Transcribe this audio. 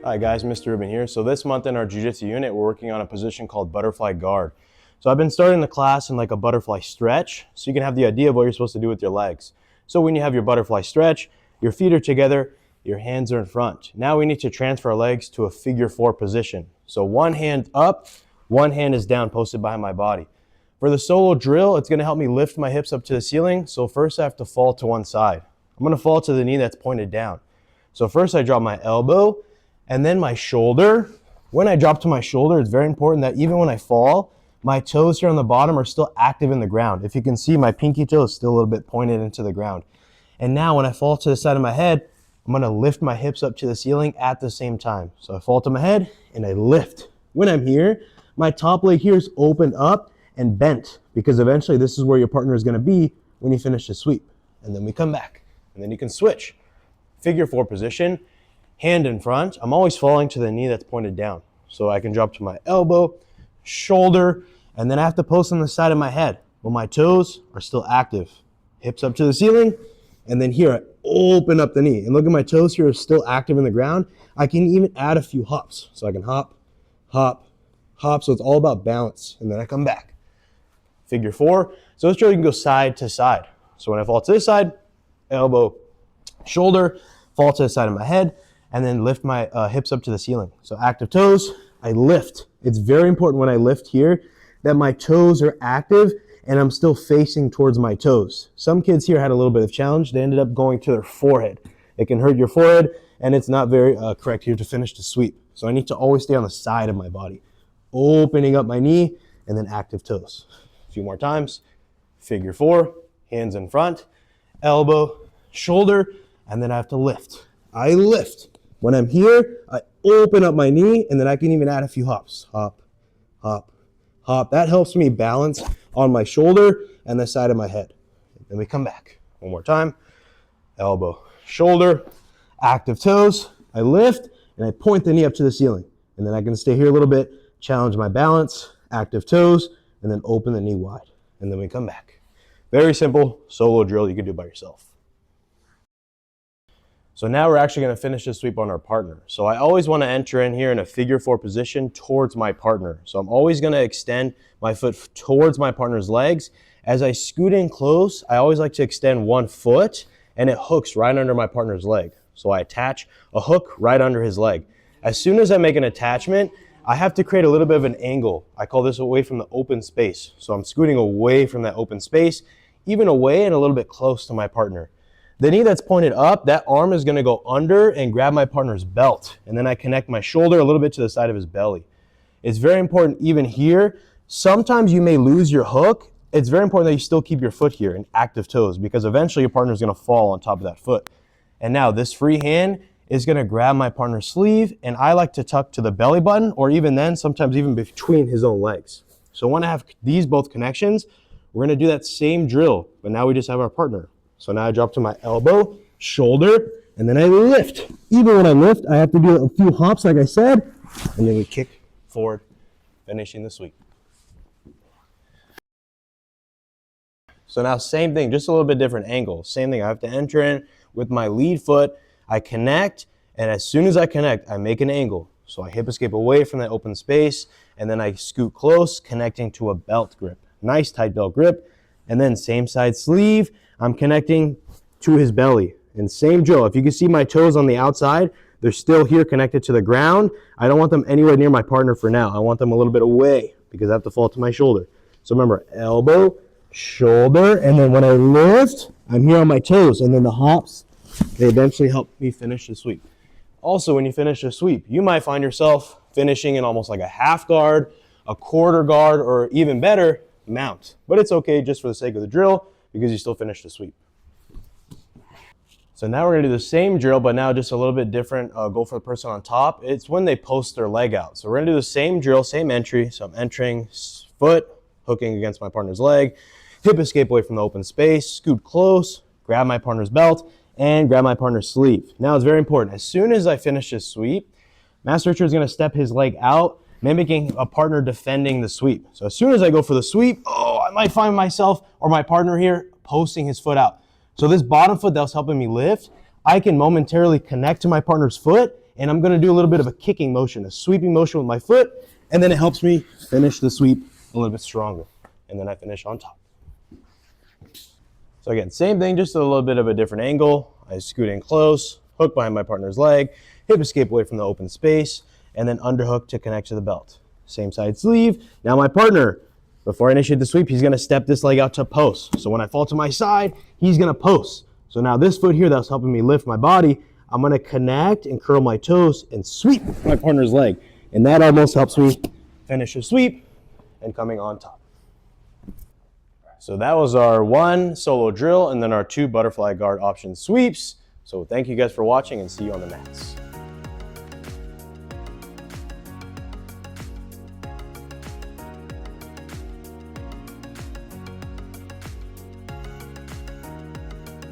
Hi guys, Mr. Rubin here. So this month in our jiu-jitsu unit, we're working on a position called butterfly guard. So I've been starting the class in like a butterfly stretch, so you can have the idea of what you're supposed to do with your legs. So when you have your butterfly stretch, your feet are together, your hands are in front. Now we need to transfer our legs to a figure 4 position. So one hand up, one hand is down, posted behind my body. For the solo drill, it's gonna help me lift my hips up to the ceiling. So first I have to fall to one side. I'm gonna fall to the knee that's pointed down. So first I drop my elbow, and then my shoulder. When I drop to my shoulder, it's very important that even when I fall, my toes here on the bottom are still active in the ground. If you can see, my pinky toe is still a little bit pointed into the ground. And now when I fall to the side of my head, I'm gonna lift my hips up to the ceiling at the same time. So I fall to my head and I lift. When I'm here, my top leg here is opened up and bent, because eventually this is where your partner is gonna be when you finish the sweep. And then we come back, and then you can switch. Figure 4 position. Hand in front, I'm always falling to the knee that's pointed down. So I can drop to my elbow, shoulder, and then I have to post on the side of my head. But my toes are still active. Hips up to the ceiling, and then here I open up the knee. And look at my toes here are still active in the ground. I can even add a few hops. So I can hop, hop, hop. So it's all about balance. And then I come back. Figure 4. So this drill you can go side to side. So when I fall to this side, elbow, shoulder, fall to the side of my head, and then lift my hips up to the ceiling. So active toes, I lift. It's very important when I lift here that my toes are active and I'm still facing towards my toes. Some kids here had a little bit of challenge. They ended up going to their forehead. It can hurt your forehead, and it's not very correct here to finish the sweep. So I need to always stay on the side of my body, opening up my knee, and then active toes. A few more times. Figure 4, hands in front, elbow, shoulder, and then I have to lift. I lift. When I'm here, I open up my knee, and then I can even add a few hops. Hop, hop, hop. That helps me balance on my shoulder and the side of my head. Then we come back. One more time. Elbow, shoulder, active toes. I lift, and I point the knee up to the ceiling. And then I can stay here a little bit, challenge my balance, active toes, and then open the knee wide. And then we come back. Very simple solo drill you can do by yourself. So now we're actually going to finish this sweep on our partner. So I always want to enter in here in a figure 4 position towards my partner. So I'm always going to extend my foot towards my partner's legs. As I scoot in close, I always like to extend one foot, and it hooks right under my partner's leg. So I attach a hook right under his leg. As soon as I make an attachment, I have to create a little bit of an angle. I call this away from the open space. So I'm scooting away from that open space, even away and a little bit close to my partner. The knee that's pointed up, that arm is going to go under and grab my partner's belt. And then I connect my shoulder a little bit to the side of his belly. It's very important even here. Sometimes you may lose your hook. It's very important that you still keep your foot here in active toes, because eventually your partner is going to fall on top of that foot. And now this free hand is going to grab my partner's sleeve, and I like to tuck to the belly button, or even then, sometimes even between his own legs. So when I have these both connections, we're going to do that same drill, but now we just have our partner. So now I drop to my elbow, shoulder, and then I lift. Even when I lift, I have to do a few hops, like I said, and then we kick forward, finishing the sweep. So now same thing, just a little bit different angle. Same thing, I have to enter in with my lead foot, I connect, and as soon as I connect, I make an angle. So I hip escape away from that open space, and then I scoot close, connecting to a belt grip. Nice tight belt grip. And then same side sleeve, I'm connecting to his belly. And same drill. If you can see my toes on the outside, they're still here connected to the ground. I don't want them anywhere near my partner for now. I want them a little bit away because I have to fall to my shoulder. So remember, elbow, shoulder, and then when I lift, I'm here on my toes. And then the hops, they eventually help me finish the sweep. Also, when you finish a sweep, you might find yourself finishing in almost like a half guard, a quarter guard, or even better, mount. But it's okay just for the sake of the drill because you still finish the sweep. So now we're going to do the same drill, but now just a little bit different. Go for the person on top. It's when they post their leg out. So we're going to do the same drill, same entry. So I'm entering foot, hooking against my partner's leg, hip escape away from the open space, scoot close, grab my partner's belt, and grab my partner's sleeve. Now it's very important. As soon as I finish this sweep, Master Richard is going to step his leg out, mimicking a partner defending the sweep. So as soon as I go for the sweep, I might find myself or my partner here posting his foot out. So this bottom foot that was helping me lift, I can momentarily connect to my partner's foot and I'm gonna do a little bit of a kicking motion, a sweeping motion with my foot, and then it helps me finish the sweep a little bit stronger. And then I finish on top. So again, same thing, just a little bit of a different angle. I scoot in close, hook behind my partner's leg, hip escape away from the open space, and then underhook to connect to the belt. Same side sleeve. Now my partner, before I initiate the sweep, he's gonna step this leg out to post. So when I fall to my side, he's gonna post. So now this foot here that's helping me lift my body, I'm gonna connect and curl my toes and sweep my partner's leg. And that almost helps me finish a sweep and coming on top. So that was our 1 solo drill and then our 2 butterfly guard option sweeps. So thank you guys for watching and see you on the mats.